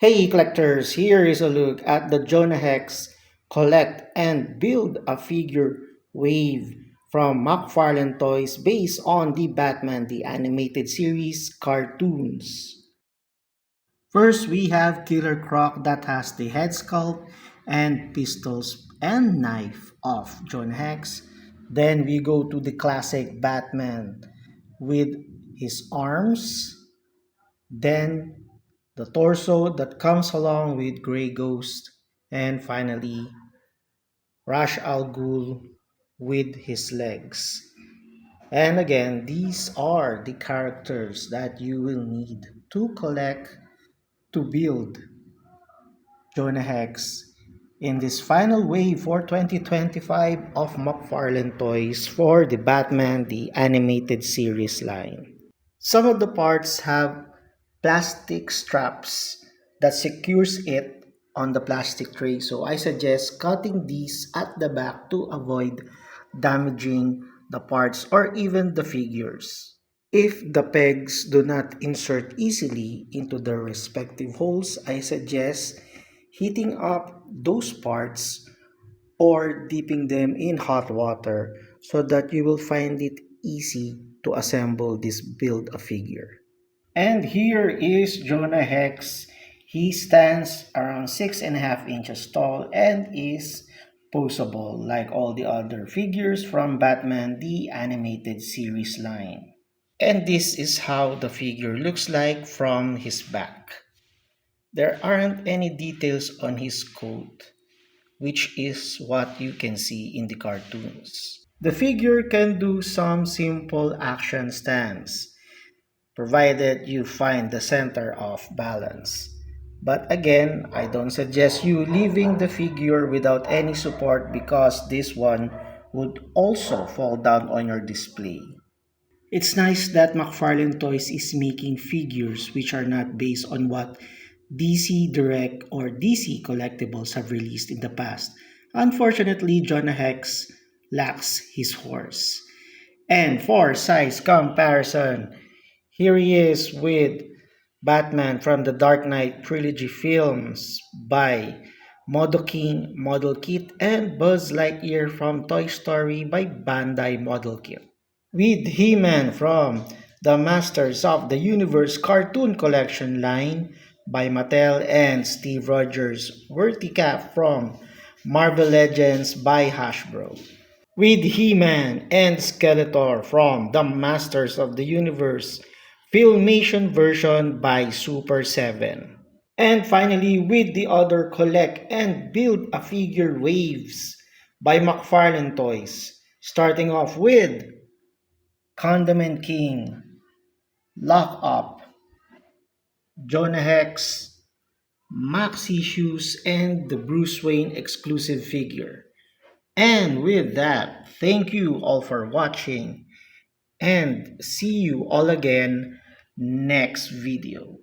Hey collectors, here is a look at the Jonah Hex collect and build a figure wave from McFarlane Toys based on the Batman the Animated Series cartoons. First, we have Killer Croc that has the head sculpt and pistols and knife of Jonah Hex. Then we go to the classic Batman with his arms, then the torso that comes along with Grey Ghost, and finally Ra's al Ghul with his legs. And again, these are the characters that you will need to collect to build Jonah Hex in this final wave for 2025 of McFarlane Toys for the Batman the Animated Series line. Some of the parts have plastic straps that secures it on the plastic tray, so I suggest cutting these at the back to avoid damaging the parts or even the figures. If the pegs do not insert easily into their respective holes, I suggest heating up those parts or dipping them in hot water so that you will find it easy to assemble this build a figure. And here is Jonah Hex. He stands around 6.5 inches tall and is posable like all the other figures from Batman the Animated Series line. And this is how the figure looks like from his back. There aren't any details on his coat, which is what you can see in the cartoons. The figure can do some simple action stance, provided you find the center of balance. But again, I don't suggest you leaving the figure without any support because this one would also fall down on your display. It's nice that McFarlane Toys is making figures which are not based on what DC Direct or DC Collectibles have released in the past. Unfortunately, Jonah Hex lacks his horse. And for size comparison, here he is with Batman from the Dark Knight trilogy films by Modoking Model Kit and Buzz Lightyear from Toy Story by Bandai Model Kit. With He-Man from the Masters of the Universe cartoon collection line by Mattel and Steve Rogers Verticap from Marvel Legends by Hasbro. With He-Man and Skeletor from the Masters of the Universe Filmation version by Super 7. And finally, with the other collect and build a figure waves by McFarlane Toys, starting off with Condiment King, Lock Up, Jonah Hex, Maxi Shoes, and the Bruce Wayne exclusive figure. And with that, thank you all for watching and see you all again next video.